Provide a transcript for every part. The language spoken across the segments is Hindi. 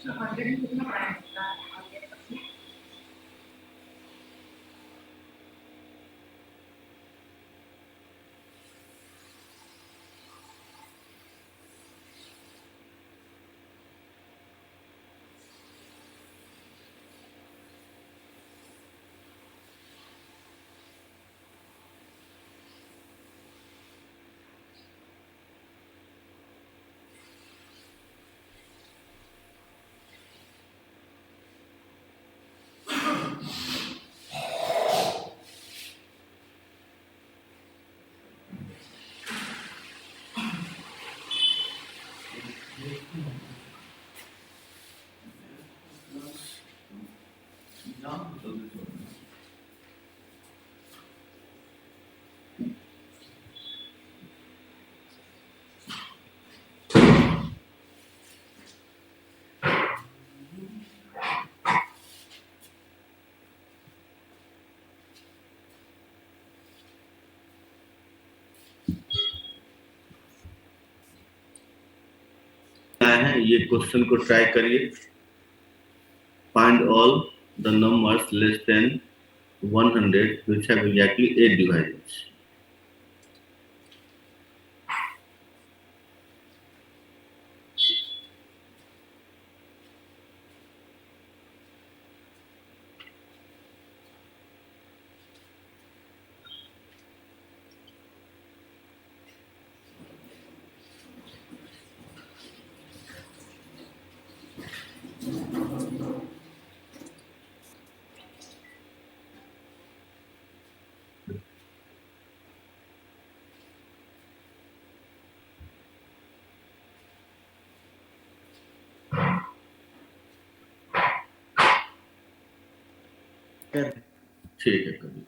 100 कितना प्राइम होता है? है ये क्वेश्चन को ट्राई करिए। Find all the numbers less than 100 which have exactly 8 divisors. ठीक है कभी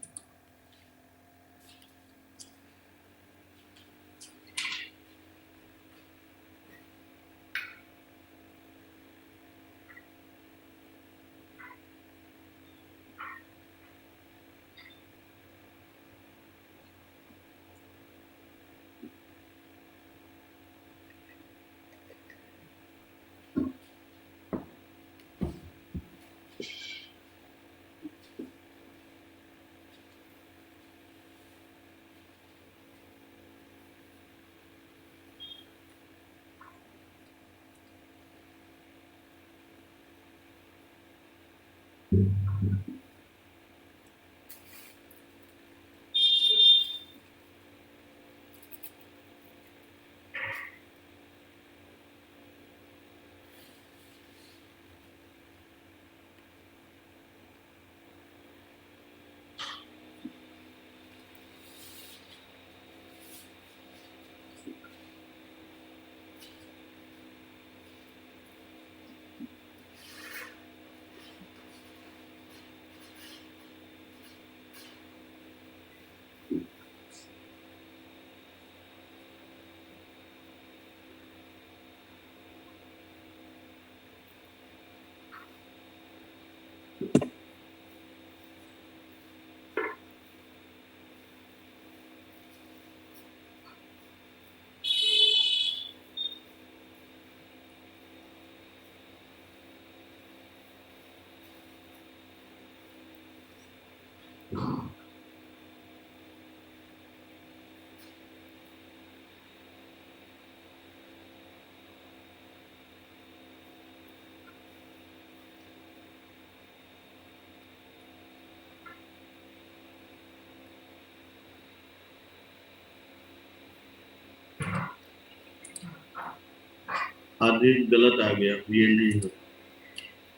आगे गलत आ गया, ये नहीं हो।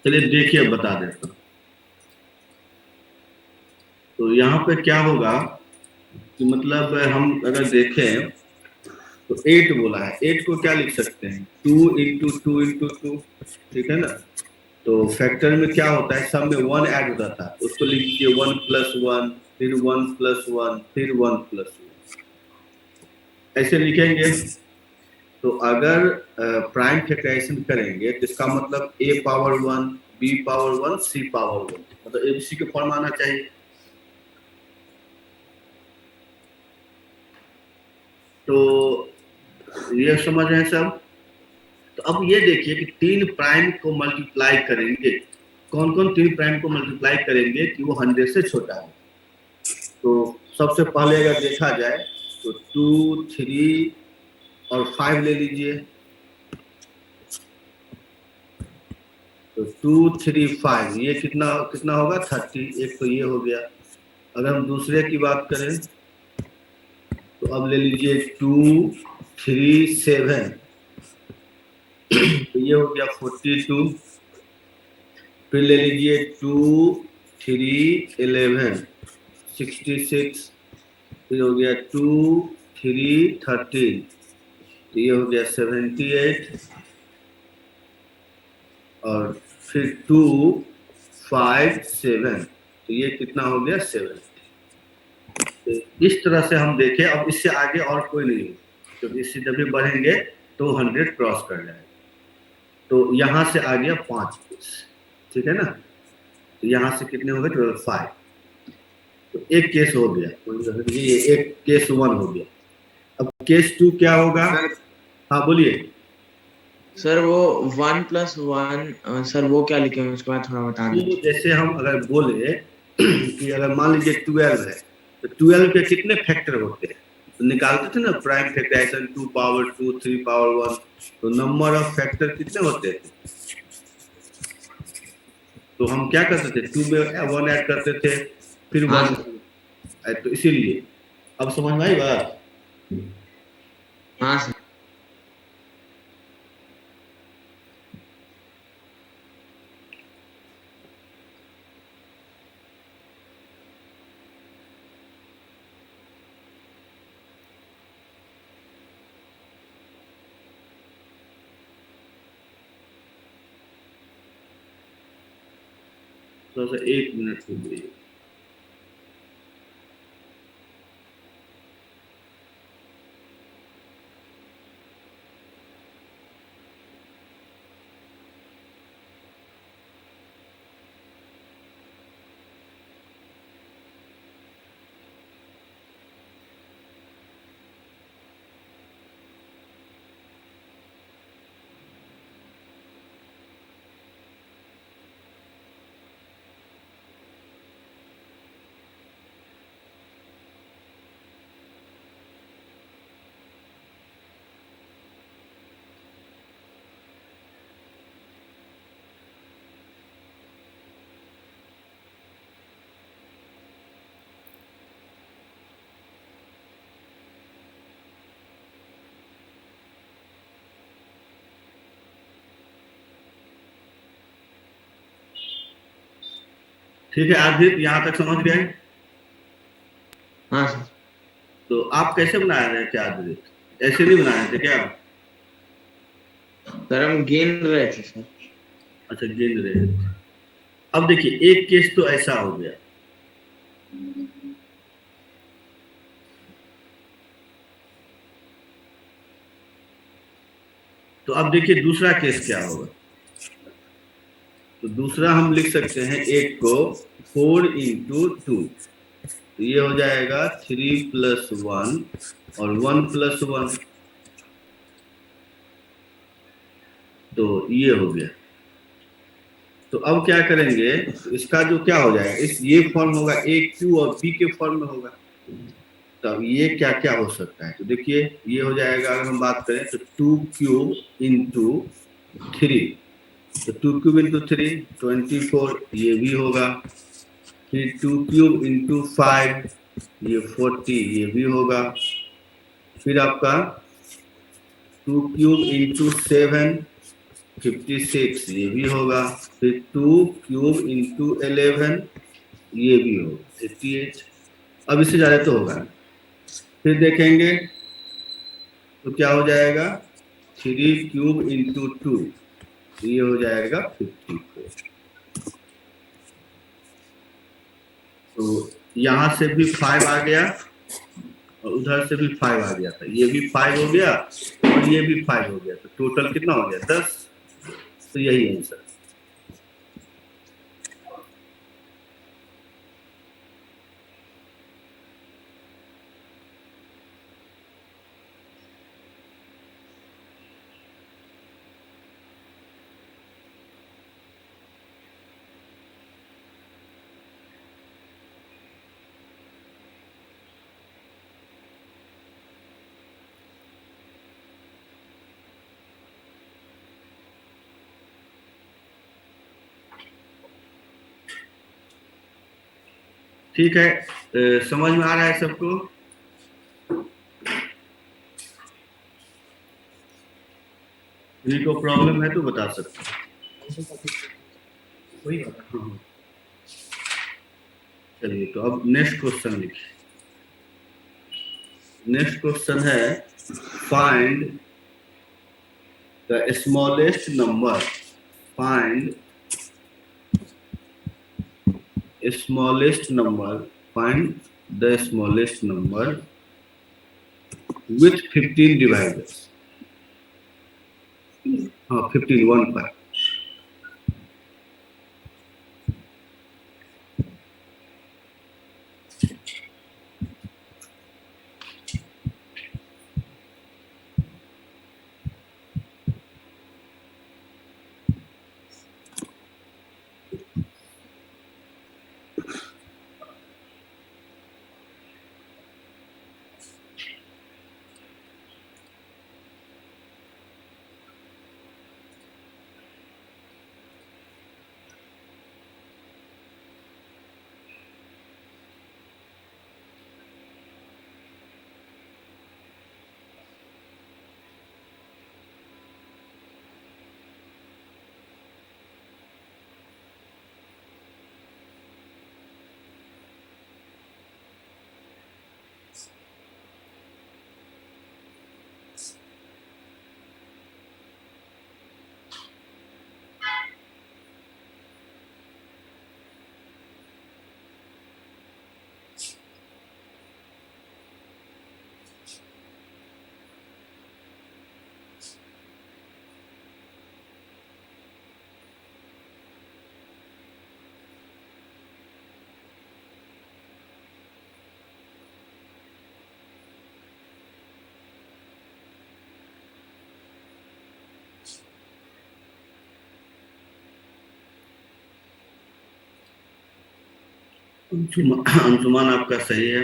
चलिए देखिए बता देता हूँ। तो यहाँ पे क्या होगा कि मतलब हम अगर देखें तो 8 बोला है, 8 को क्या लिख सकते हैं 2 × 2 × 2, ठीक है ना। तो फैक्टर में क्या होता है, सब में 1 ऐड होता था, उसको लिख दीजिए 1+1, फिर 1+1, फिर 1+1, ऐसे लिखेंगे। तो अगर प्राइम फैक्टराइजेशन करेंगे तो इसका मतलब a⁻1, b⁻1, c⁻1, मतलब एबीसी के फॉर्म आना चाहिए। तो ये समझ रहे हैं सब। तो तो अब ये देखिए कि 3 प्राइम को मल्टीप्लाई करेंगे, कौन कौन 3 प्राइम को मल्टीप्लाई करेंगे कि वो 100 से छोटा है। तो सबसे पहले अगर देखा जाए तो 2, 3 और 5 ले लीजिए। तो 2, 3, 5 ये कितना कितना होगा 30। एक तो ये हो गया। अगर हम दूसरे की बात करें तो अब ले लीजिए 2, 3, 7 तो ये हो गया 42। फिर ले लीजिए 2, 3, 11 66। फिर हो गया 2, 3, 13 तो ये हो गया 78। और फिर 2, 5, 7 तो ये कितना हो गया 7। तो इस तरह से हम देखें। अब इससे आगे और कोई नहीं है, तो इससे जब भी बढ़ेंगे तो 100 क्रॉस कर जाएगा। तो यहाँ से आ गया 5 केस, ठीक है ना। तो यहाँ से कितने हो गए 12, 5। तो एक केस हो गया, तो ये एक केस 1 हो गया। अब केस 2 क्या होगा? हाँ बोलिए सर। वो 1+1 सर वो क्या लिखे हैं उसके बाद थोड़ा बता तो दीजिए। जैसे हम अगर बोले कि अगर मान लीजिए 12 है तो 12 के कितने फैक्टर होते हैं, तो निकालते थे ना प्राइम फैक्टराइजेशन 2 पावर 2, 3 पावर 1। तो नंबर ऑफ फैक्टर कितने होते थे? तो हम क्या करते थे 2 में 1 ऐड करते थे, फिर 1। तो इसीलिए अब समझ में आई बात। हाँ सर। थोड़ा सा 1 मिनट के लिए। ठीक है आदित्य, यहाँ तक समझ गए? हाँ सर। तो आप कैसे बना रहे थे आदित्य? ऐसे नहीं बना रहे थे क्या? सर हम गिन रहे थे सर। अच्छा गिन रहे थे। अब देखिए एक केस तो ऐसा हो गया। तो अब देखिए दूसरा केस क्या होगा। तो दूसरा हम लिख सकते हैं 8 को 4 इंटू 2 तो ये हो जाएगा 3 प्लस 1 और 1 प्लस 1 तो ये हो गया। तो अब क्या करेंगे, तो इसका जो क्या हो जाएगा, इस ये फॉर्म होगा ए क्यू और बी के फॉर्म में होगा। तो अब ये क्या क्या हो सकता है, तो देखिए ये हो जाएगा अगर हम बात करें तो 2 क्यूब इंटू 3 तो 2 क्यूब इंटू 3 24 ये भी होगा। फिर 2 क्यूब इंटू 5 ये 40 ये भी होगा। फिर आपका 2 क्यूब इंटू 7 56 ये भी होगा। फिर 2 क्यूब इंटू 11 ये भी होगा 88। अब इससे ज़्यादा तो होगा। फिर देखेंगे तो क्या हो जाएगा 3 क्यूब इंटू 2 ये हो जाएगा 54। तो यहाँ से भी 5 आ गया और उधर से भी 5 आ गया था, ये भी 5 हो गया और ये भी 5 हो गया, तो टोटल कितना हो गया 10। तो यही आंसर। ठीक है, समझ में आ रहा है सबको? किसी को प्रॉब्लम है तो बता सकते हैं। हाँ। चलिए, तो अब नेक्स्ट क्वेश्चन लिखिए। नेक्स्ट क्वेश्चन है, find the smallest number, find smallest number, find the smallest number with 15 divisors. हाँ, 15 1 5. अंशुमान आपका सही है।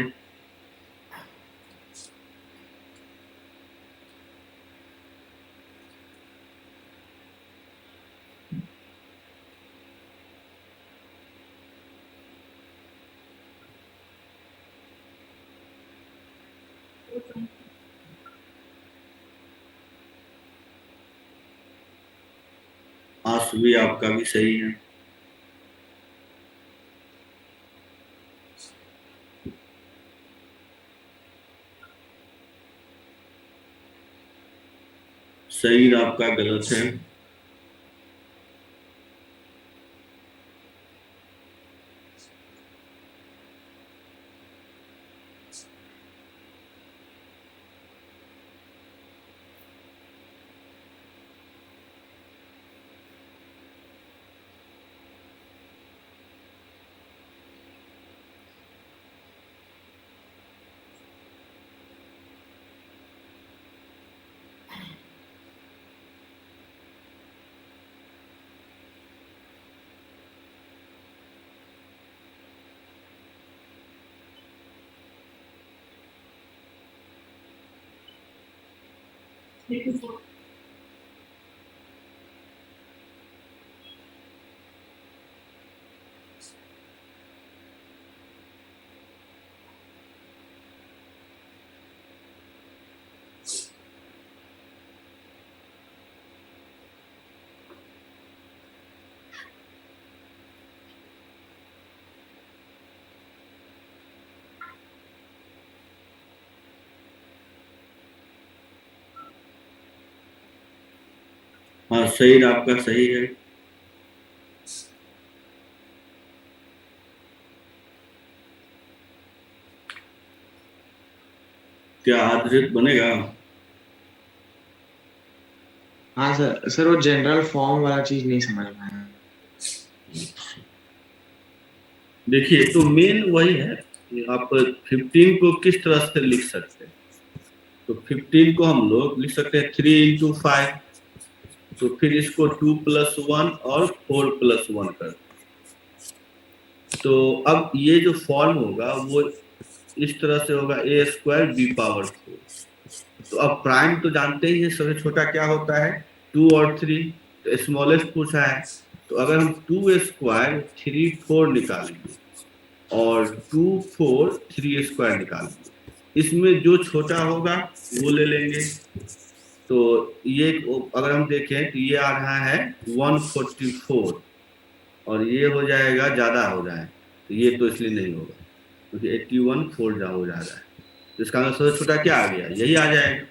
आसवी आपका भी सही है। सईद आपका गलत है। हाँ, सईद आपका सही है। क्या आदरित बनेगा? हाँ सर वो जनरल फॉर्म वाला चीज नहीं समझ में आया। देखिए, तो मेन वही है कि आप 15 को किस तरह से लिख सकते हैं। तो 15 को हम लोग लिख सकते हैं 3 इंटू 5, तो फिर इसको 2 प्लस 1 और 4 प्लस 1 कर। तो अब ये जो फॉर्म होगा वो इस तरह से होगा, a स्क्वायर बी पावर 4। तो अब प्राइम तो जानते ही है, सबसे छोटा क्या होता है, 2 और 3। तो स्मॉलेस्ट पूछा है, तो अगर हम 2 स्क्वायर 3 4 निकालेंगे और 2 4 3 स्क्वायर निकालेंगे। इसमें जो छोटा होगा वो ले लेंगे। तो ये अगर हम देखें तो ये आ रहा है 144 और ये हो जाएगा, ज्यादा हो रहा है, तो ये तो इसलिए नहीं होगा क्योंकि 81 4 हो जा रहा है। तो इसका मतलब सबसे छोटा क्या आ गया, यही आ जाएगा।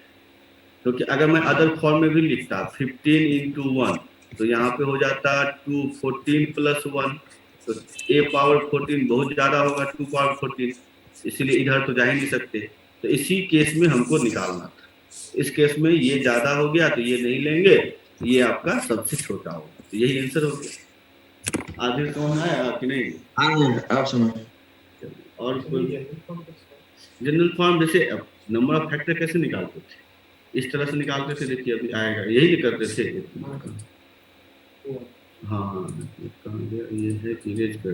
क्योंकि अगर मैं अदर फॉर्म में भी लिखता 15 इंटू 1 तो यहाँ पे हो जाता 2 14 प्लस 1, तो a पावर 14 बहुत ज्यादा होगा 2 पावर 14, इसीलिए इधर तो जा ही नहीं सकते। तो इसी केस में हमको निकालना था। इस केस में ये ज्यादा हो गया तो ये नहीं लेंगे, ये आपका सबसे छोटा होगा, तो यही आंसर हो गया। आगे कौन है कि नहीं? हाँ, आप समझ। और जनरल फॉर्म जैसे नंबर ऑफ फैक्टर कैसे निकालते थे, इस तरह से निकालते थे। देखिए अभी आएगा, यही करते थे। हाँ कहाँ गया, ये है, इरेज कर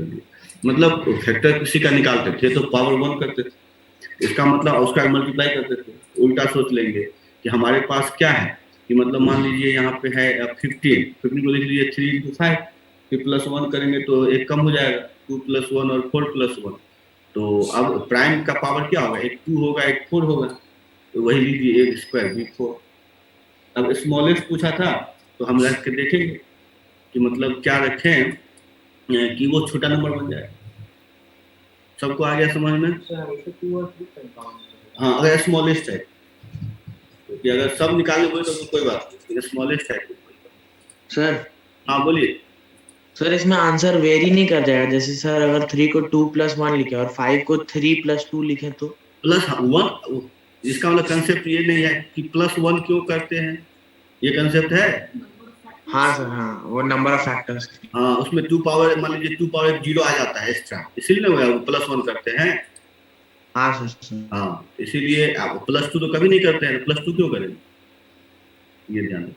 दी। मतलब फैक्टर किसी का निकालते थे तो पावर 1 करते थे, इसका मतलब उसका मल्टीप्लाई करते थे। उल्टा सोच लेंगे कि हमारे पास क्या है, कि मतलब मान लीजिए यहाँ पे है 15 को लिख लीजिए 3 इंटू 5, फिर प्लस 1 करेंगे तो एक कम हो जाएगा, 2 प्लस 1 और 4 प्लस 1। तो अब प्राइम का पावर क्या होगा, एक 2 होगा एक 4 होगा, तो वही लीजिए एक स्क्वायर V4। अब स्मॉलेस्ट पूछा था तो हम रख के देखेंगे कि मतलब क्या रखें कि वो छोटा नंबर बन जाए। सबको आ गया समझ में? हाँ अगर स्मॉलेस्ट है, क्योंकि अगर सब निकाले हुए तो कोई बात नहीं, स्मॉलेस्ट है। सर हाँ बोलिए। सर इसमें आंसर वेरी नहीं कर जाएगा, जैसे सर अगर 3 को 2 प्लस 1 लिखे और 5 को 3 प्लस 2 लिखे तो प्लस 1, इसका मतलब कंसेप्ट ये नहीं है कि प्लस 1 क्यों करते हैं, ये कंसेप्ट है। हाँ सर, हाँ वो नंबर ऑफ फैक्टर्स। हाँ उसमें 2 पावर, मान लीजिए 2 पावर 0 आ जाता है एक्स्ट्रा, इसीलिए ना प्लस 1 करते हैं। हाँ सर। हाँ इसीलिए आप प्लस 2 तो कभी नहीं करते हैं, प्लस 2 क्यों करेंगे, ये ध्यान रखें।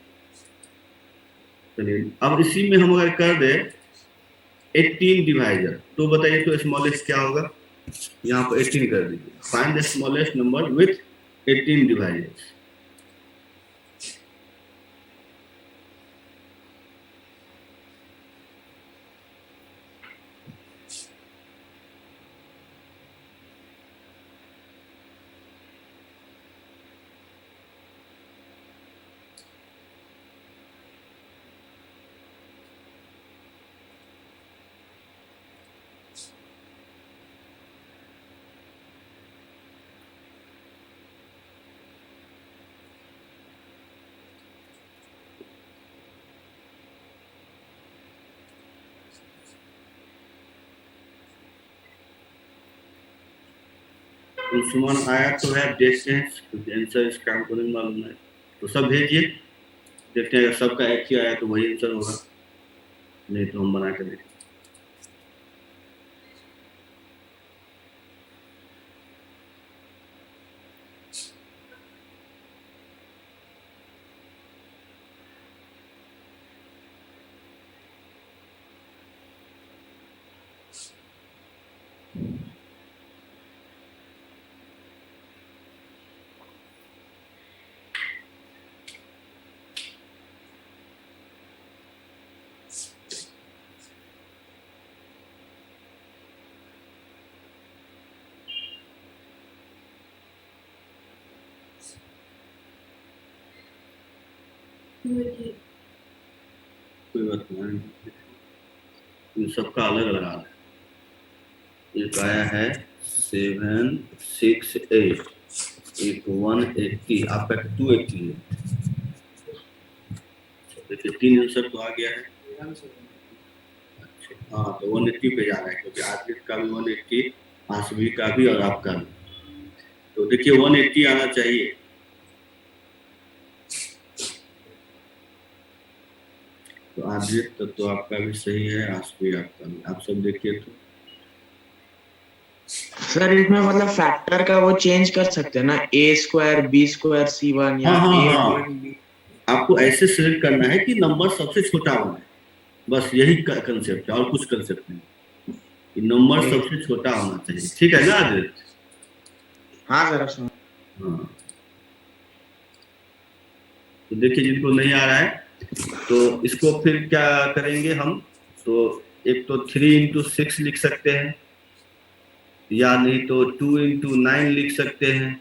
चलिए अब इसी में हम अगर कर दे 18 डिवाइजर, तो बताइए तो स्मॉलेस्ट क्या होगा। यहाँ पर 18 कर दीजिए, find the smallest number with 18 divisors. Suman आया तो है, देखते हैं क्योंकि आंसर इसका हमको नहीं मालूम है, तो सब भेजिए, देखते हैं अगर सबका एक ही आया तो वही आंसर होगा, नहीं तो हम बना के देखें। कोई बात नहीं, इन सबका अलग अलग आ रहा है। एक आया है 768, एक 180, आपका 280 है। देखिए 3 आंसर तो आ गया है। हाँ तो 180 पे जा रहा है क्योंकि आदित्य का भी 180, आसवी का भी और आपका भी, तो देखिए 180 आना चाहिए। तो आदित्य तो आपका भी सही है, आसवी आपका भी, आप सब देखिए तो। सर इसमें मतलब फैक्टर का वो चेंज कर सकते हैं ना, a square b square c1 या a1b। आपको ऐसे सिलेक्ट करना है कि नंबर सबसे छोटा होना है, बस यही कंसेप्ट है और कुछ कंसेप्ट नहीं, कि नंबर सबसे छोटा होना चाहिए। ठीक है ना आदित्य? हाँ सर सुन। हाँ तो देखिए जिनको नहीं आ रहा है तो इसको फिर क्या करेंगे हम, तो एक तो 3 इंटू 6 लिख सकते हैं, या नहीं तो 2 into 9 लिख सकते हैं,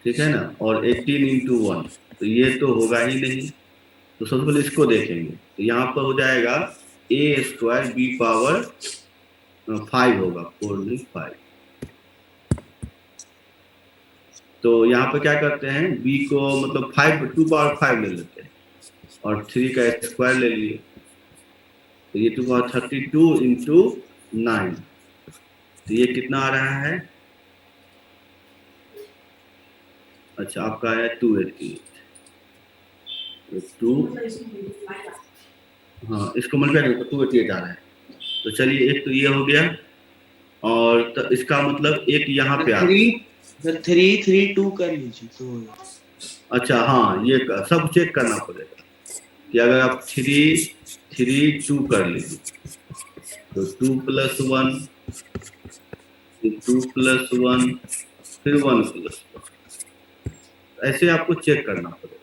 ठीक है ना, और 18 into 1, तो ये तो होगा ही नहीं। तो सबसे पहले इसको देखेंगे, तो यहाँ पर हो जाएगा a स्क्वायर b पावर 5 होगा, 4 नहीं 5। तो यहाँ पे क्या करते हैं, b को मतलब 5 2 पावर 5 ले लेते हैं और 3 का स्क्वायर ले लिए, तो ये 2 पावर 32 into 9, तो ये कितना आ रहा है, अच्छा आपका है 288, 2, हाँ इसको मल्टीप्लाई करें तो 288 आ रहा है। तो चलिए एक तो ये हो गया, और तो इसका मतलब एक यहाँ पे आ गया। 3 3 2 कर लीजिए तो अच्छा हाँ, ये सब चेक करना पड़ेगा कि अगर आप 3 3 2 कर लीजिए तो 2 + 1, 2 + 1, फिर 1 + 1, ऐसे आपको चेक करना पड़ेगा।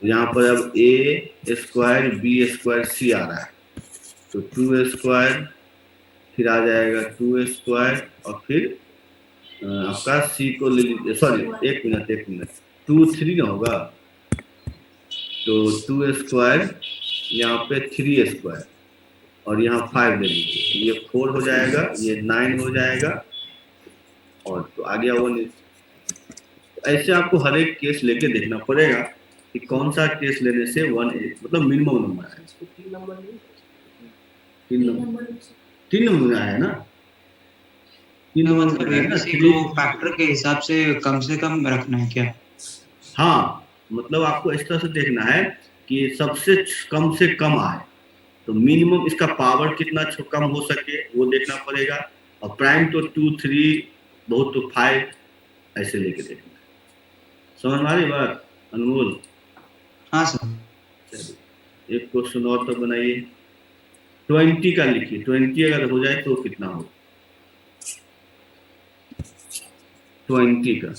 यहाँ पर अब a square b square c आ रहा है, तो 2 स्क्वायर, फिर आ जाएगा 2 स्क्वायर, और फिर आपका c को ले लीजिए, सॉरी एक मिनट 2 3 ना होगा, तो 2 स्क्वायर, यहाँ पे 3 स्क्वायर, और यहाँ 5 ले लीजिए, ये 4 हो जाएगा, ये 9 हो जाएगा, और तो आ गया 1। ऐसे आपको हर एक केस लेके देखना पड़ेगा कि कौन सा केस लेने से 1 मतलब मिनिमम नंबर है। 3 नंबर आया ना, 3 नंबर मतलब है ना, एबीसी को फैक्टर के हिसाब से कम रखना है क्या? हाँ, मतलब आपको इस तरह से देखना है कि सबसे कम से कम आए, तो मिनिमम इसका पावर कितना कम हो सके वो देखना पड़ेगा, और प्राइम तो 2 3, बहुत तो 5, ऐसे लेके देखना है। समझ में आ रही बात अनमोल? हाँ सर। चलिए एक क्वेश्चन और तो बनाइए, 20 का लिखिए, 20 अगर हो जाए तो कितना हो, 20 का।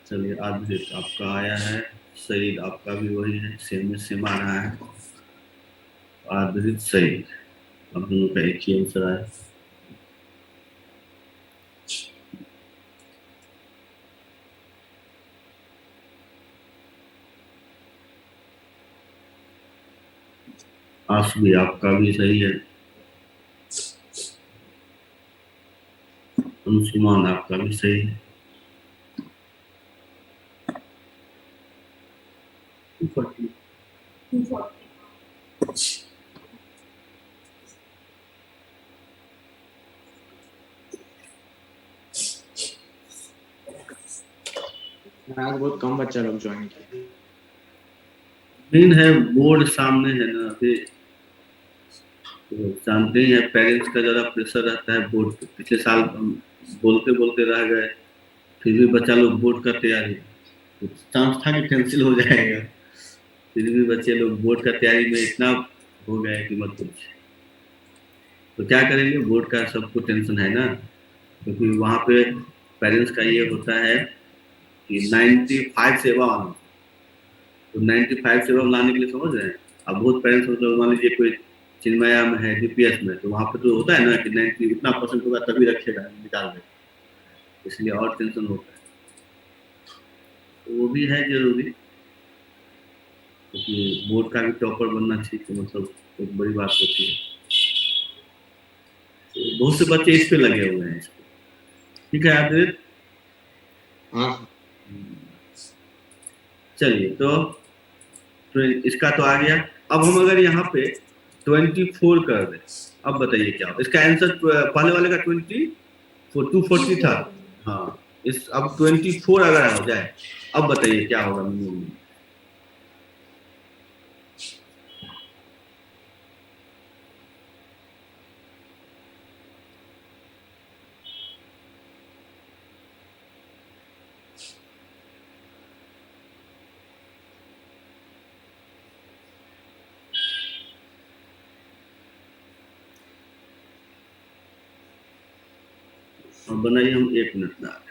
चलिए आदित्य आपका आया है, सईद आपका भी वही है, सेम आ रहा है, आदित्य सईद, अब दोनों का एक ही आंसर आया। आसवी आपका भी सही है, अंशुमान आपका भी सही है। आज बहुत कम बच्चा लोग ज्वाइन किए। दिन है, बोर्ड सामने है ना अभी, तो जानते ही है पेरेंट्स का ज़्यादा प्रेशर रहता है बोर्ड पे। पिछले साल हम बोलते रह गए, फिर भी बच्चा लोग बोर्ड का तैयारी, तो चांस था कि कैंसिल हो जाएगा, फिर भी बच्चे लोग बोर्ड का तैयारी में इतना हो गए कि मत पूछिए। तो क्या करेंगे, बोर्ड का सबको टेंशन है ना, क्योंकि वहाँ पे पेरेंट्स का ये होता है कि 95 से एबव आना, तो 95 से एबव लाने के लिए समझ रहे हैं। अब बहुत पेरेंट्स मतलब मान लीजिए कोई चिन्मया में है, डीपीएस में, तो वहाँ पे तो होता है ना कि 90 इतना % होगा तभी रखेगा, निकाल देगा, इसलिए और टेंशन होता है। तो वो भी है जरूरी, क्योंकि बोर्ड का भी टॉपर बनना चाहिए, तो मतलब एक बड़ी बात होती है। तो बहुत से बच्चे इस पे लगे हुए हैं, ठीक है आदित्य? हाँ चलिए तो इसका तो आ गया। अब हम अगर यहाँ पे 24 कर दें, अब बताइए क्या हो इसका आंसर। पहले वाले का 24 240 था, हाँ इस अब 24 अगर हो जाए, अब बताइए क्या होगा मिनिमम। और बनाइए, हम 1 मिनट में आ रहे हैं।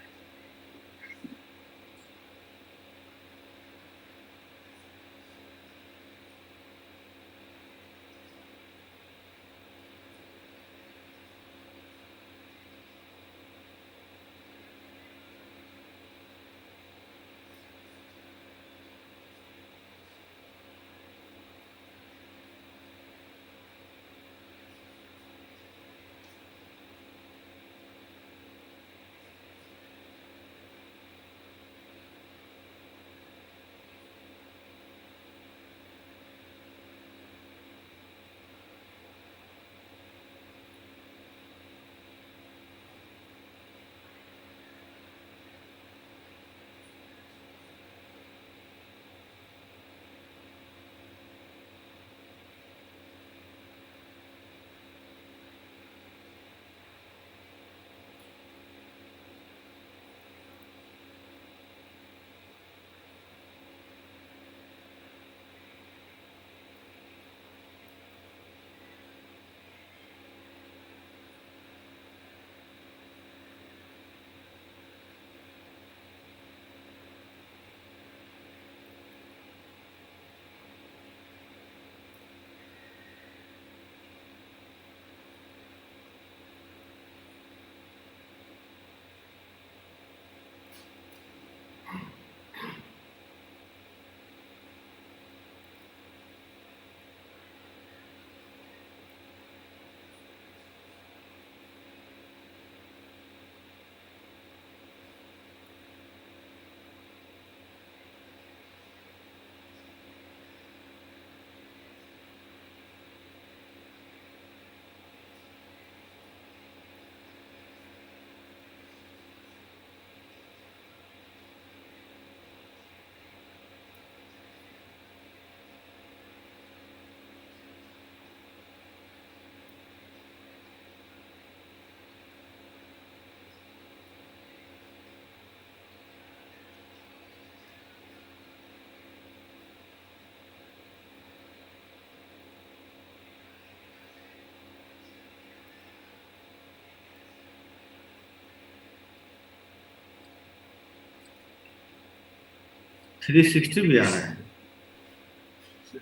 थ्री 360 भी आ रहा है।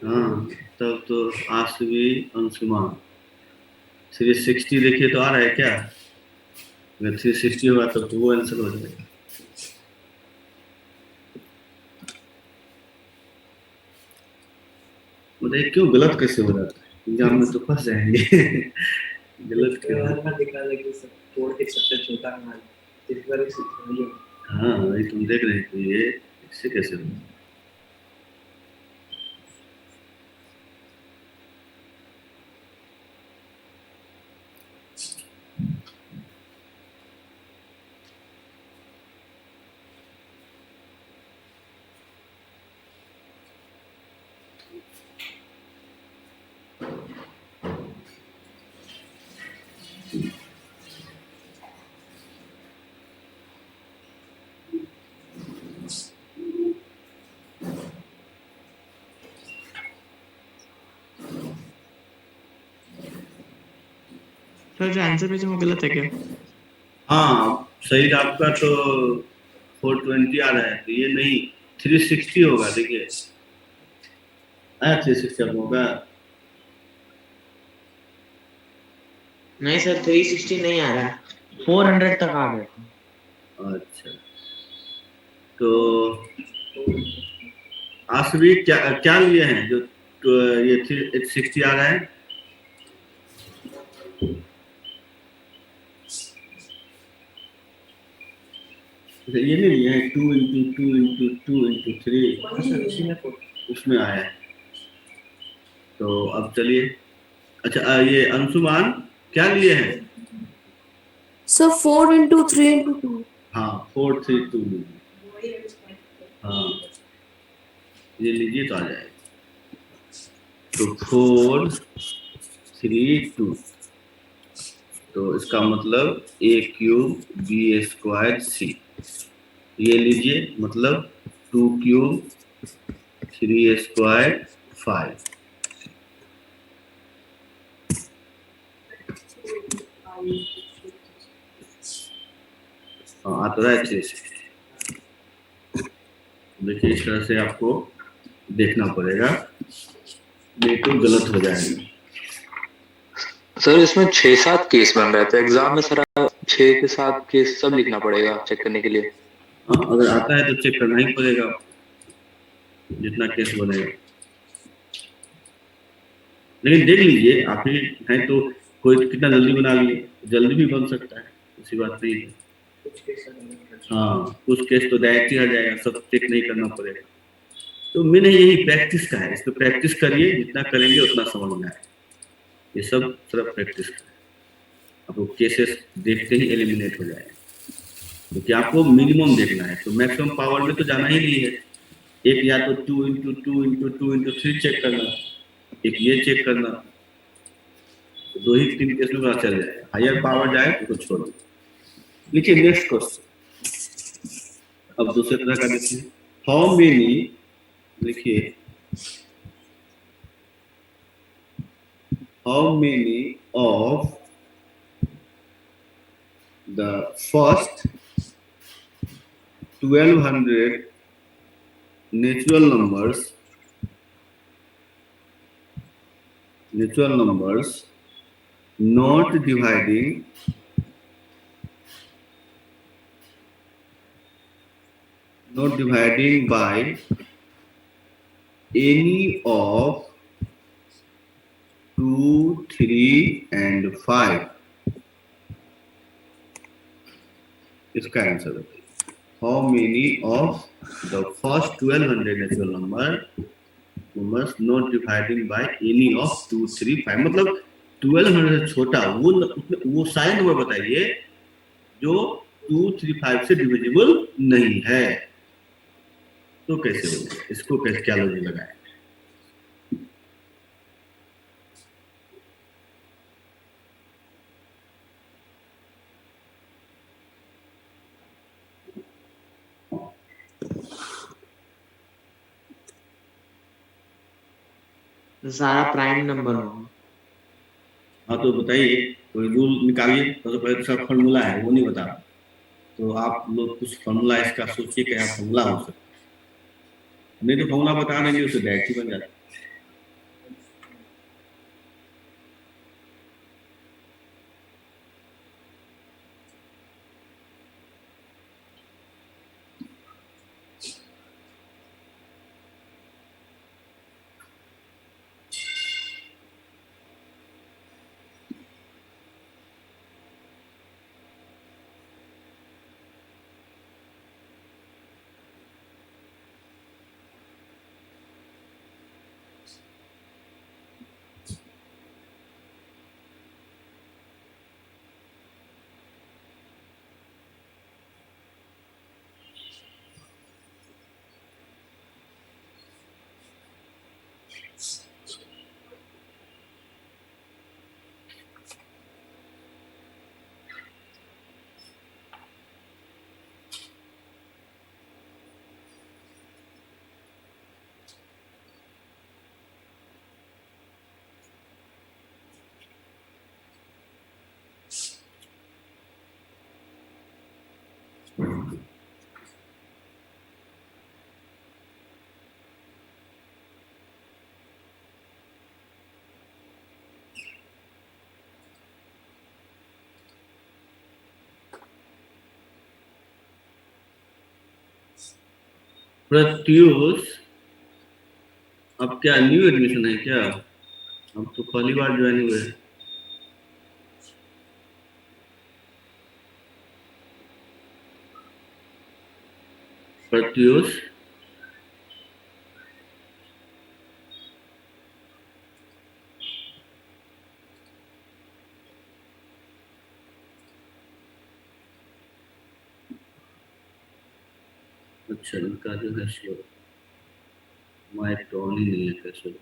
हाँ, तब तो आसवी अंशुमान 360 देखिए तो आ रहा है क्या? अगर 360 होगा तब तो वो आंसर हो जाएगा। मतलब क्यों गलत कैसे हो जाता है? एग्जाम में तो फंस जाएंगे। गलत क्यों? हाँ, वही तुम देख रहे थे, ये इससे कैसे हो? सर जो आंसर भेजे वो गलत है क्या? हाँ, सही आपका तो 420 आ रहा है, तो ये नहीं 360 होगा। देखिए 360 होगा। नहीं सर 360 नहीं आ रहा है, 400 तक आ गया। अच्छा, तो आसवी क्या क्या लिए हैं जो तो ये 360 आ रहा है? ये नहीं लिए हैं 2 into 2 into 2 into 3 उसमें आया है। तो अब चलिए, अच्छा ये अंशुमान क्या लिए हैं? Sir 4 into 3 into 2। हाँ 432 लीजिए, हाँ ये लीजिए तो आ जाएगा। तो 432, तो इसका मतलब a³ b² c, ये लीजिए मतलब 2³ 3² 5। हाँ आता है अच्छे से। देखिए इस तरह से आपको देखना पड़ेगा, नहीं तो गलत हो जाएगा। सर इसमें 6-7 केस बन रहे थे एग्जाम में सर, 6 के 7 केस सब लिखना पड़ेगा चेक करने के लिए। हाँ अगर आता है तो चेक करना ही पड़ेगा जितना केस बनेगा। लेकिन देख लीजिए आप ही हैं तो कोई कितना जल्दी बना लिए, जल्दी भी बन सकता है, ऐसी बात नहीं है। हाँ कुछ केस तो डायरेक्ट ही आ जाएगा, सब चेक नहीं करना पड़ेगा। तो मैंने यही प्रैक्टिस का है, इस पर प्रैक्टिस करिए, जितना करेंगे उतना समझ में आए। ये सब सिर्फ प्रैक्टिस का है, आपको केसेस देखते ही एलिमिनेट हो जाएगा। क्योंकि आपको मिनिमम देखना है, तो मैक्सिमम पावर में तो जाना ही नहीं है। एक या तो 2 × 2 × 2 × 3 चेक करना, एक ये चेक करना, तो 2 ही 3 केस में पता चल जाएगा। हायर पावर जाए तो कुछ छोड़ो। नीचे नेक्स्ट क्वेश्चन, अब दूसरे तरह का देखिए। हाउ मेनी, देखिए how many of the first 1200 natural numbers not dividing by any of 2, 3 and 5, इसका आंसर बताइए। How many of the first 1200 natural numbers not dividing by any of 2, 3, 5, मतलब 1200 से छोटा वो सारे नंबर बताइए जो 2, 3, 5 से डिविजिबल नहीं है। तो कैसे होगा, इसको कैसे, क्या लॉजिक लगाए? सारा प्राइम नंबर होगा। हाँ तो बताइए, कोई रूल निकालिए। सबसे पहले तो सब फॉर्मूला है वो नहीं बता, तो आप लोग कुछ फॉर्मूला इसका सोचिए, क्या फॉर्मूला हो सकता है। नहीं तो फॉर्मूला बता देंगे उसे डायरेक्ट ही बन जाता है। प्रत्युष, अब क्या न्यू एडमिशन है क्या? अब तो पहली बार ज्वाइन हुए। प्रत्युष, अच्छा, इनका जो है स्लो, माइक तो ऑन ही नहीं है, कैसे होगा?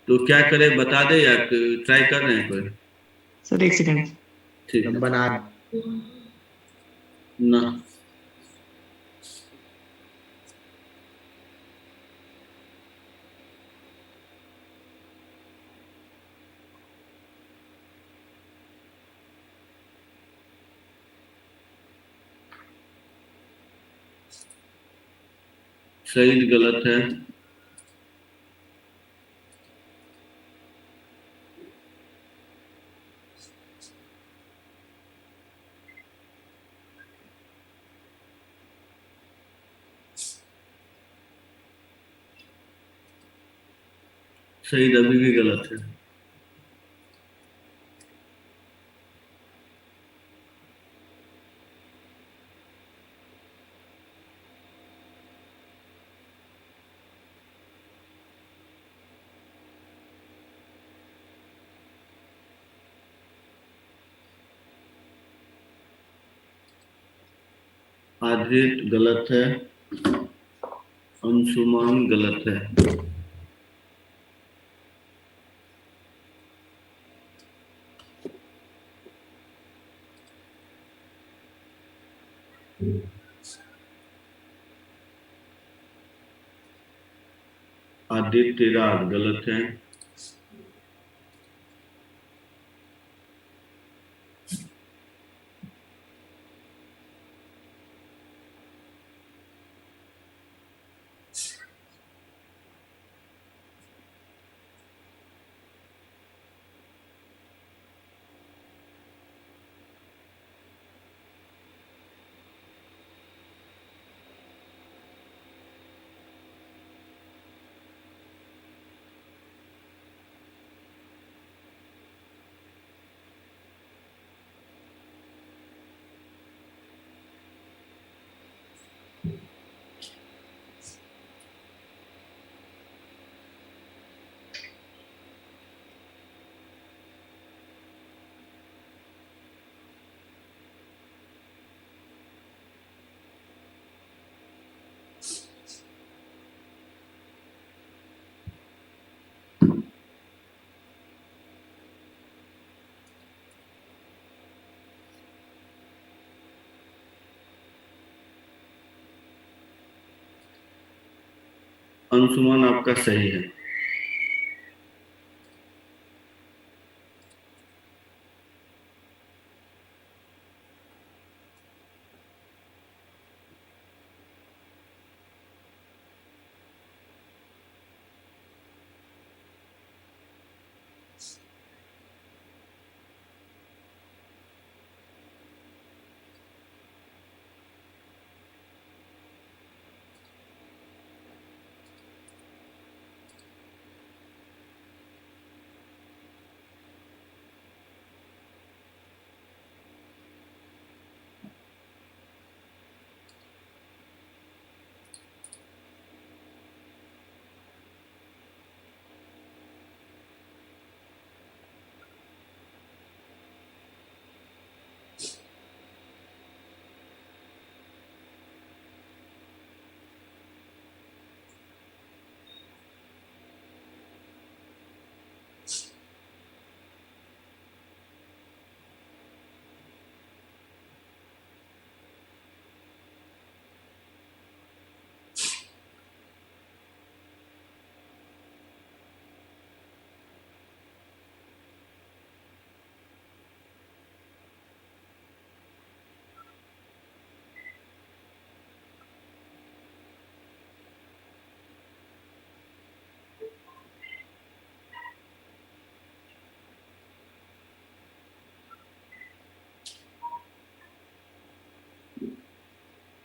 तो क्या करें, बता दे या ट्राई कर रहे हैं कोई? सर एक सेकंड, ठीक है। बना ना, सही गलत है? सही अभी भी गलत है। आधृत गलत है, अंशुमान गलत है। आदित्य राग गलत है। अंशुमान आपका सही है।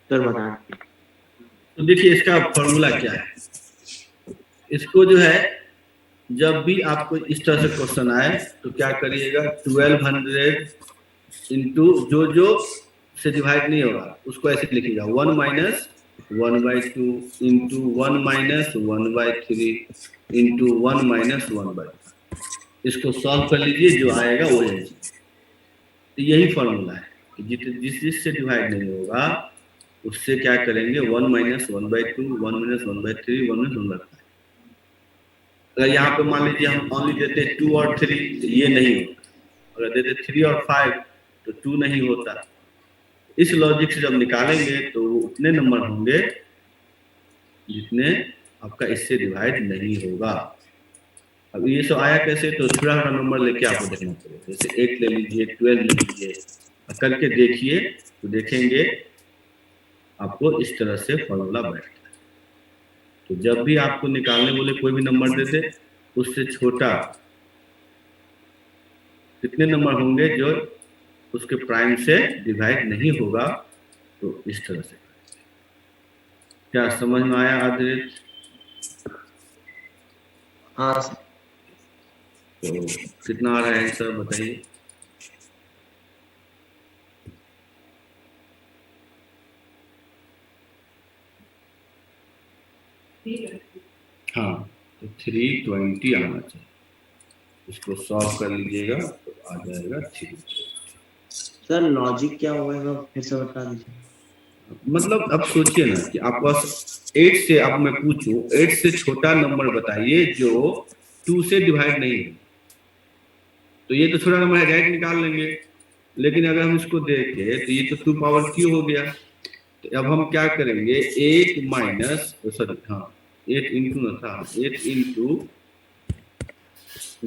सर बता तो देखिए इसका फॉर्मूला क्या है। इसको जो है जब भी आपको इस तरह से क्वेश्चन आए तो क्या करिएगा, 1200 इंटू जो से डिवाइड नहीं होगा उसको ऐसे लिखिएगा 1 minus 1/2 into 1 minus 1/3 into 1 minus 1/2। इसको सॉल्व कर लीजिए, जो आएगा वो है। तो यही फॉर्मूला है कि जिस से डिवाइड नहीं होगा उससे क्या करेंगे, 1 माइनस 1/2 1 माइनस 1/3 1 माइनस 1/5। अगर यहाँ पे मान लीजिए हम ओनली देते 2 और 3 तो ये नहीं होता, अगर देते 3 और 5 तो 2 नहीं होता। इस लॉजिक से जब निकालेंगे तो वो उतने नंबर होंगे जितने आपका इससे डिवाइड नहीं होगा। अब ये सब आया कैसे, तो छोटा छोटा नंबर लेके आपको देखना पड़ेगा। जैसे 8 ले लीजिए, 12 ले लीजिए, करके देखिए तो देखेंगे आपको इस तरह से फॉर्मूला बैठता है। तो जब भी आपको निकालने बोले कोई भी नंबर दे दे, उससे छोटा कितने नंबर होंगे जो उसके प्राइम से डिवाइड नहीं होगा, तो इस तरह से। क्या समझ में आया आदि? हाँ तो कितना आ रहा है आंसर बताइए। हाँ, तो 320 आना चाहिए। इसको सॉल्व कर लीजिएगा तो आ जाएगा 3। सर लॉजिक क्या होगा फिर से बता दीजिए। मतलब अब सोचिए ना कि आपको 8 से, अब मैं पूछूं 8 से छोटा नंबर बताइए जो 2 से डिवाइड नहीं है। तो ये तो छोटा नंबर है, डायरेक्ट निकाल लेंगे। लेकिन अगर हम इसको देखें तो ये तो 2 पावर क्यू हो गया। तो अब हम क्या करेंगे, 8 माइनस, सॉरी हाँ 8 इंटू ना था, 8 इंटू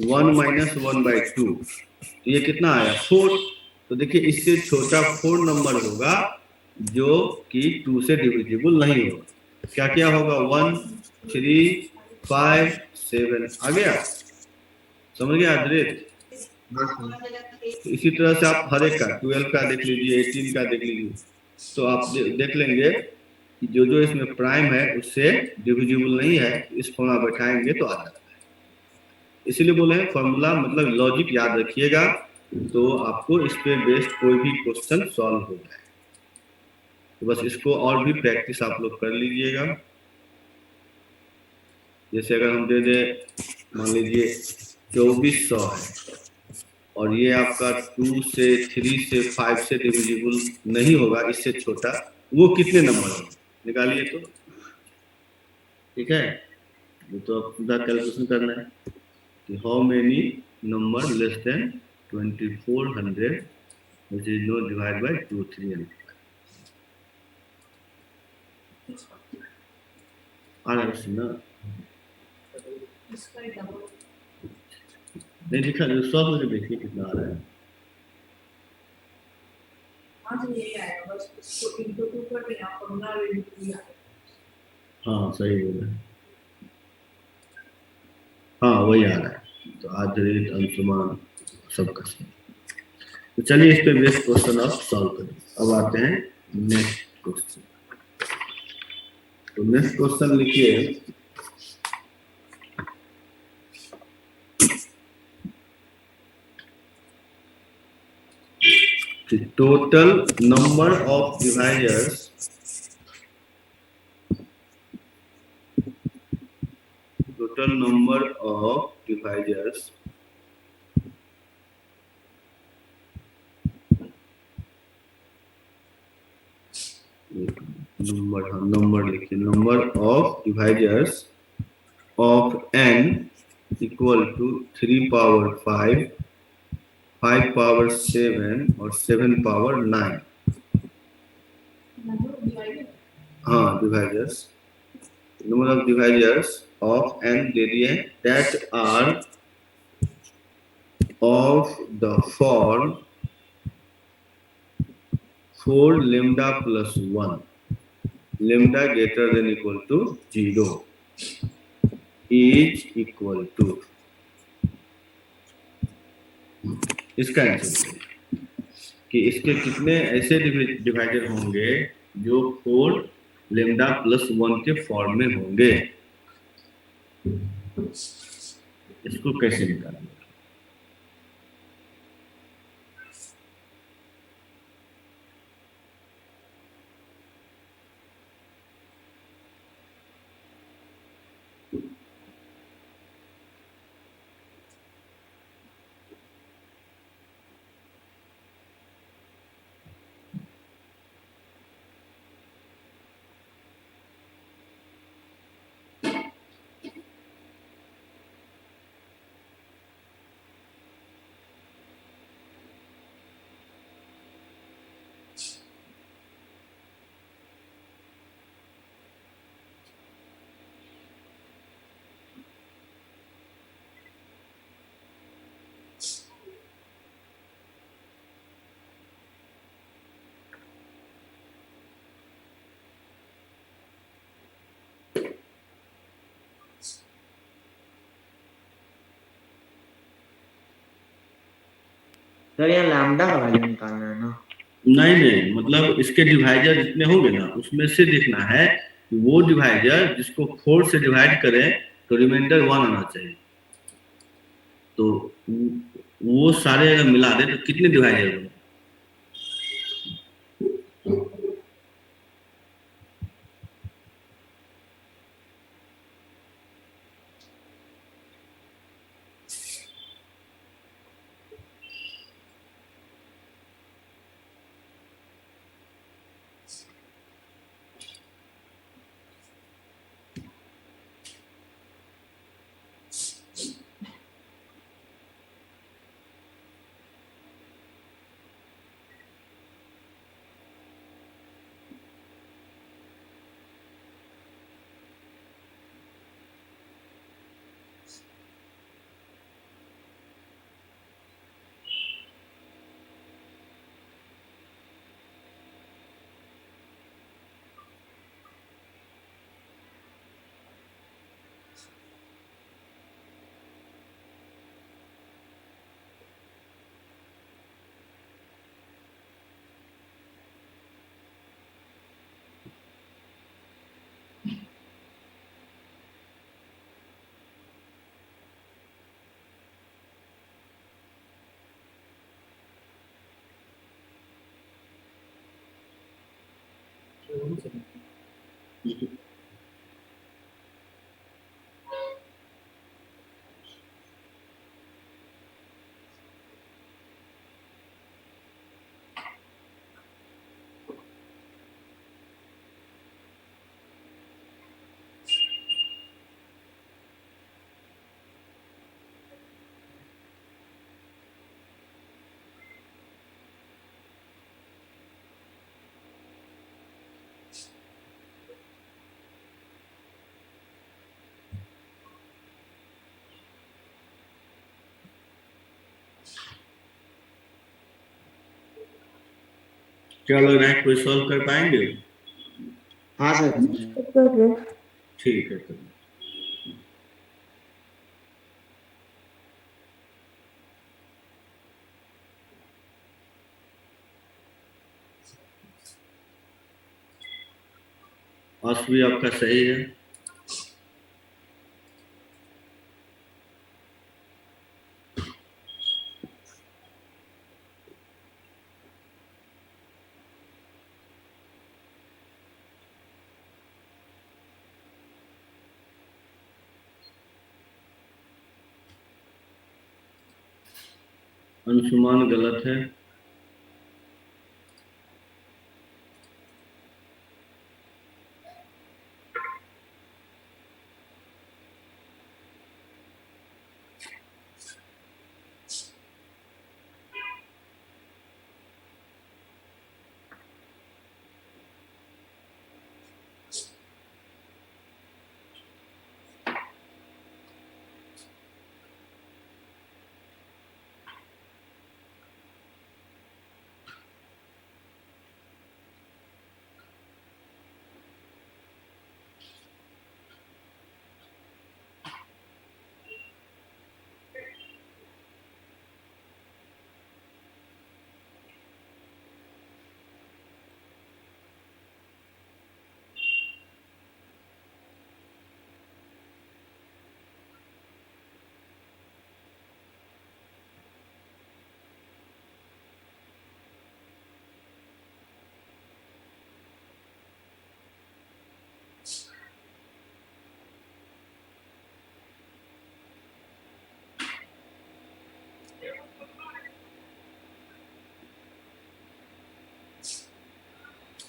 1 माइनस 1/2। तो ये कितना आया 4। तो देखिए इससे छोटा 4 नंबर होगा जो कि 2 से डिविजिबल नहीं होगा। क्या क्या होगा, 1 3 5 7 आ गया। समझ गया अद्रित? तो इसी तरह से आप हर एक का 12 का देख लीजिए, 18 का देख लीजिए, तो आप देख लेंगे कि जो इसमें प्राइम है उससे डिविजिबल नहीं है, इस फॉर्मूला बैठाएंगे तो आ जाता है। इसीलिए बोले हैं फॉर्मूला मतलब लॉजिक याद रखिएगा, तो आपको इस पे बेस्ड कोई भी क्वेश्चन सॉल्व हो जाए। तो बस इसको और भी प्रैक्टिस आप लोग कर लीजिएगा। जैसे अगर हम दे दे मान लीजिए 2400 है और ये आपका 2 से 3 से 5 से डिविजिबल नहीं होगा, इससे छोटा, वो कितने नंबर होंगे निकालिए तो। ठीक है, ये तो पूरा कैलकुलेशन करना है कि how many number less than 2400 which is not divided by 2 3 and 5। आ रहा है ना? नहीं लिखा, जो 100 मुझे देखिए कितना आ रहा है। हाँ सही बोल रहे हैं, हाँ वही आ रहा है। तो आधरित अंशुमान सबका सही। तो चलिए इस पे बेस्ड क्वेश्चन आप सॉल्व करें। अब आते हैं नेक्स्ट क्वेश्चन। तो नेक्स्ट क्वेश्चन लिखिए, the total number of divisors number लिखिए, number of divisors of n equal to 3 power 5 5 power 7 और 7 power 9। हाँ divisors, number of divisors of n दे दिए that are of the form 4 lambda plus 1 lambda greater than equal to 0 is equal to। इसका आंसर कि इसके कितने ऐसे डिवाइजर होंगे जो 4 लेमडा प्लस 1 के फॉर्म में होंगे। इसको कैसे निकालेंगे? सर यहाँ लैम्डा का वैल्यू निकालना है ना? नहीं, मतलब इसके डिवाइजर जितने होंगे ना उसमें से देखना है कि वो डिवाइजर जिसको 4 से डिवाइड करें तो रिमाइंडर 1 आना चाहिए। तो वो सारे अगर मिला दे तो कितने डिवाइजर होंगे? क्या लग रहा है, कोई सॉल्व कर पाएंगे? हाँ सर। ठीक है तो आज भी आपका सही है। अनुमान गलत है।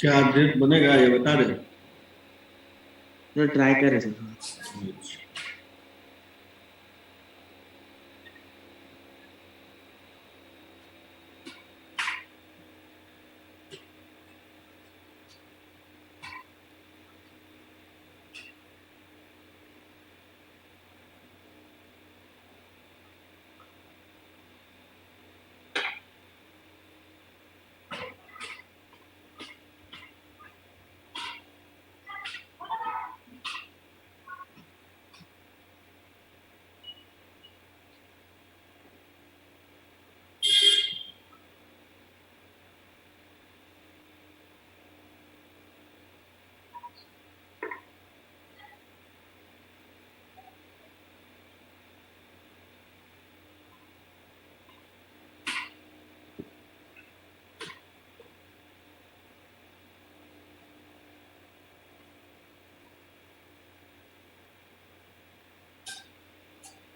क्या अपडेट बनेगा ये बता रहे? तो ट्राई करें सर।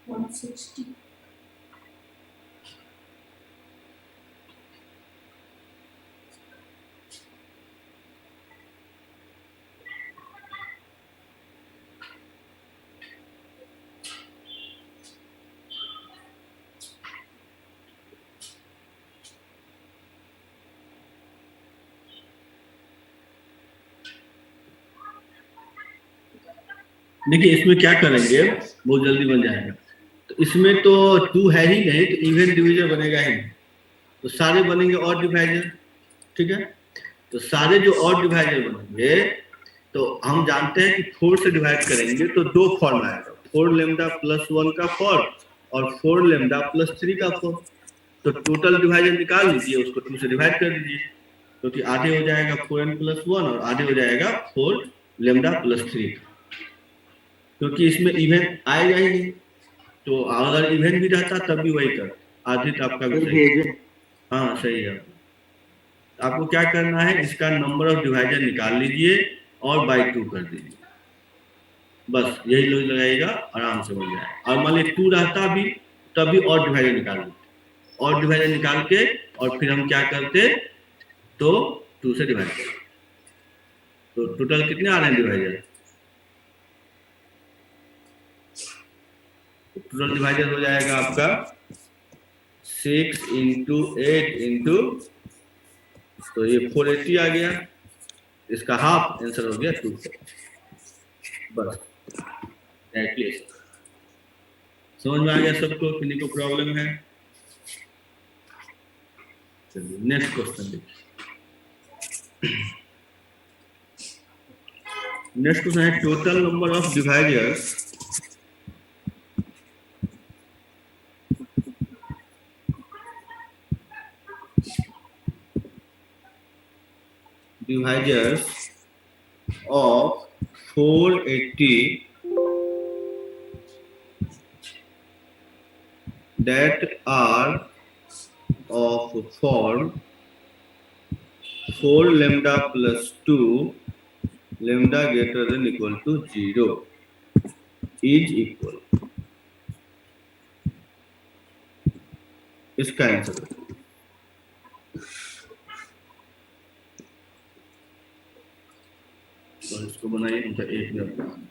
One sixty. देखिए इसमें क्या करेंगे, बहुत जल्दी बन जाएगा। तो इसमें तो 2 है ही नहीं, तो इवन डिविजन बनेगा ही नहीं, तो सारे बनेंगे ऑड डिवाइजर। ठीक है, तो सारे जो ऑड डिवाइजर बनेंगे तो हम जानते हैं कि 4 से डिवाइड करेंगे तो 2 फॉर्म आएगा, 4 लेमडा प्लस 1 का 4 और 4 लेमडा प्लस 3 का 4। तो टोटल डिवाइजर निकाल लीजिए, उसको 2 से डिवाइड कर दीजिए, क्योंकि आधे हो जाएगा 4n प्लस 1 और आधे हो जाएगा 4 लेमडा प्लस 3, क्योंकि इसमें इवेंट आएगा ही नहीं। तो अगर इवेंट भी रहता तब भी वही कर, आधी तो आपका भी सही। हाँ सही है। आपको क्या करना है, इसका नंबर ऑफ डिवाइजर निकाल लीजिए और बाई 2 कर दीजिए, बस यही लोग लगाएगा, आराम से बन जाएगा। और मान लीजिए 2 रहता भी तभी और डिवाइजर निकाल लेते, और डिवाइजर निकाल के और फिर हम क्या करते, तो 2 से डिवाइड करते। तो टोटल कितने आ रहे हैं डिवाइजर? टोटल डिवाइजर हो जाएगा आपका 6 इंटू 8 इंटू, तो ये 480 आ गया, इसका हाफ आंसर हो गया 2। बस समझ में आ गया सबको, किसी को प्रॉब्लम है? चलिए नेक्स्ट क्वेश्चन देखिए। नेक्स्ट क्वेश्चन है total number of divisors of 480 that are of form 4 lambda plus 2 lambda greater than equal to 0 is equal। इसका आंसर तो इसको बनाइए, उनका 1 मिनट।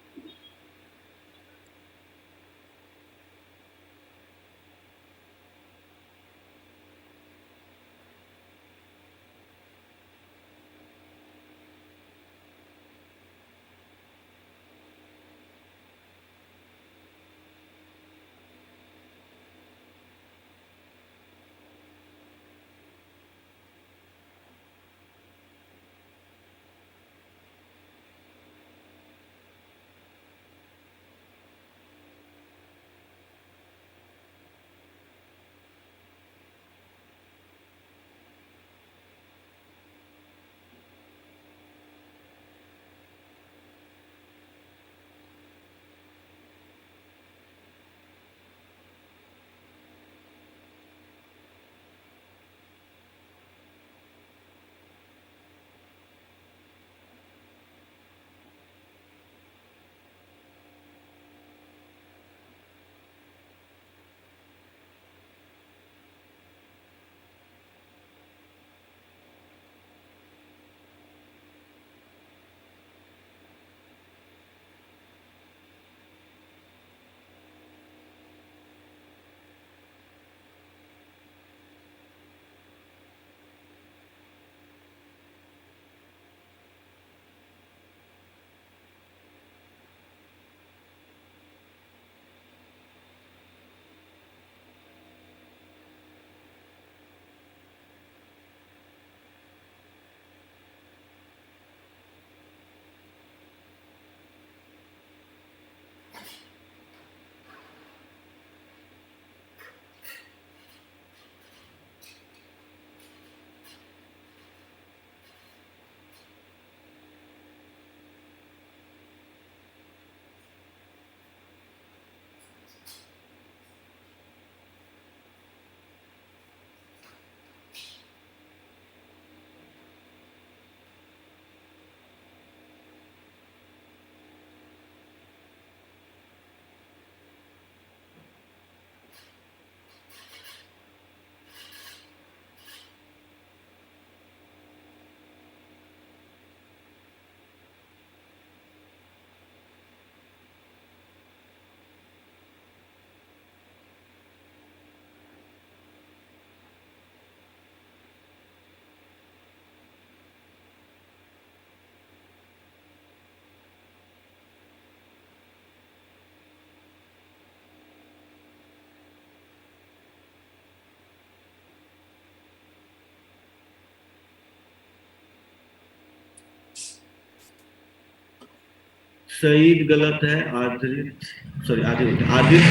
सईद गलत है, आदित्य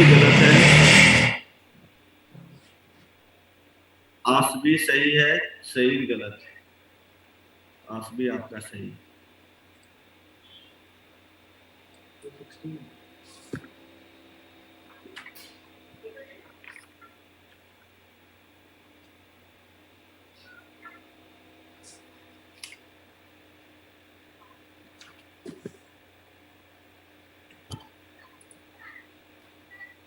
गलत है, आसबी सही है, सईद गलत है, आसबी आपका सही है।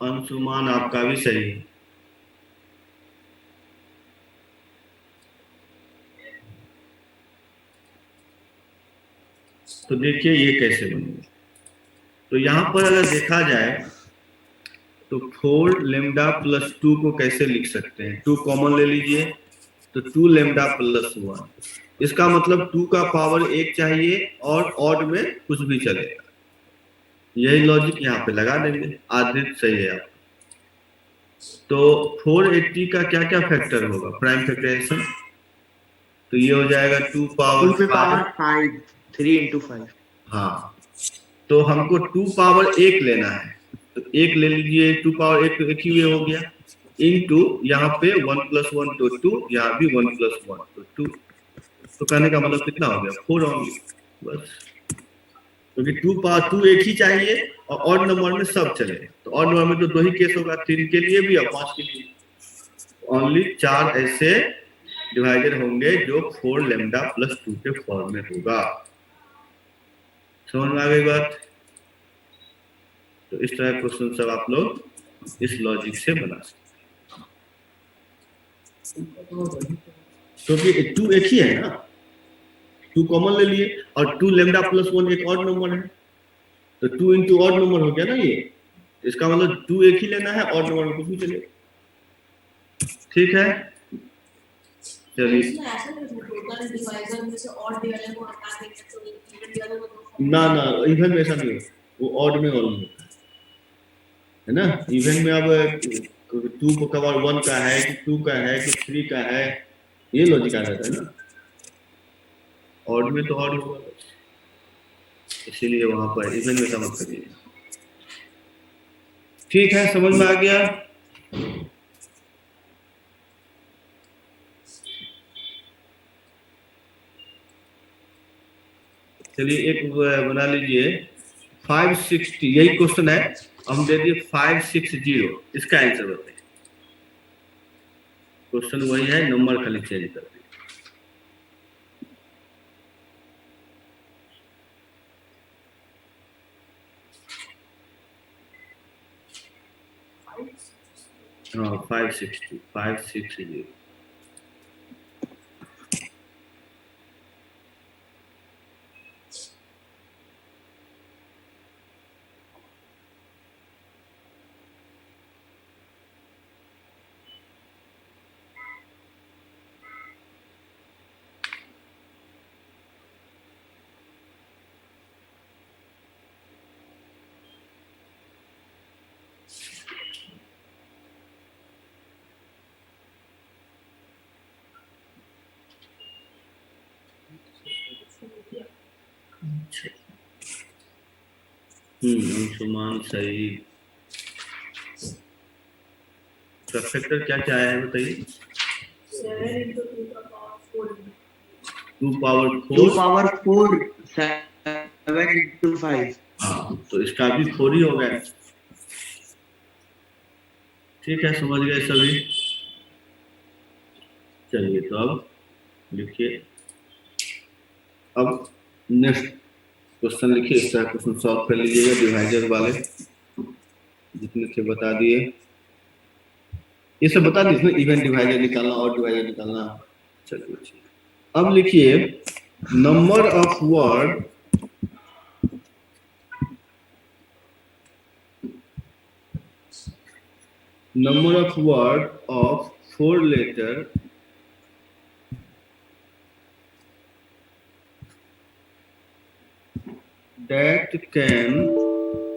अंशुमान आपका भी सही है। तो देखिए ये कैसे बनेगा। तो यहाँ पर अगर देखा जाए तो 4 लेमडा प्लस 2 को कैसे लिख सकते हैं, 2 कॉमन ले लीजिए, तो 2 लेमडा प्लस 1, इसका मतलब 2 का पावर 1 चाहिए और ऑड में कुछ भी चलेगा। यही लॉजिक यहाँ पे लगा देंगे, आदित्य सही है आप। तो 480 का क्या क्या फैक्टर होगा, प्राइम फैक्टराइजेशन, तो ये हो जाएगा 2 पावर 5, 3 into 5। हाँ, तो हमको 2 पावर 1 लेना है, तो 1 ले लीजिए, 2 पावर 1 तो एक ही वे हो गया, इनटू यहाँ पे 1 + 1 तो 2, यहाँ भी 1 + 1 तो 2, तो कहने का मतलब कितना हो गया, 4 ओनली, बस। क्योंकि 2 एक ही चाहिए और ऑड नंबर में सब चले, तो ऑड नंबर में तो 2 ही केस होगा, 3 के लिए भी और 5 के लिए। ओनली 4 ऐसे डिवाइडर होंगे जो 4 लेमडा प्लस 2 के फॉर्म में होगा। समझ में आ गई बात। तो इस तरह क्वेश्चन सब आप लोग इस लॉजिक से बना सकते हैं, क्योंकि 2 एक ही है ना, 2 कॉमन ले लिए और 2 लेमडा प्लस 1 एक ऑड नंबर है, तो 2 इंटू ऑड नंबर हो गया ना ये, इसका मतलब 2 एक ही लेना है, ऑड नंबर में कुछ भी चलेगा। ठीक है, चलिए। ना इवन में ऐसा नहीं है, वो ऑड में ऑल होता है ना। इवन में अब 2 को कवर 1 का है कि 2 का है कि 3 का है, ये लॉजिक आ जाता है ना। ऑड में तो ऑड होगा, इसीलिए वहां पर इवन में समझ करिए। ठीक है, समझ में आ गया। चलिए एक बना लीजिए 560, यही क्वेश्चन है, हम दे दिए 560, इसका आंसर बताइए। क्वेश्चन वही है, नंबर खाली चेंज कर दिए। हाँ 560। अंशुमान सही। फैक्टर क्या क्या है बताइए। 2 पावर 4 7 into 5। हाँ, तो इसका भी 4 ही होगा। ठीक है, समझ गए सभी। चलिए तो अब लिखिए, अब नेक्स्ट क्वेश्चन लिखिए, इस तरह क्वेश्चन सॉल्व कर लीजिएगा, डिवाइजर वाले जितने थे बता दिए, ये सब बता दिए, इवन डिवाइजर निकालना और डिवाइजर निकालना। चलिए अब लिखिए number of word of 4 letter that can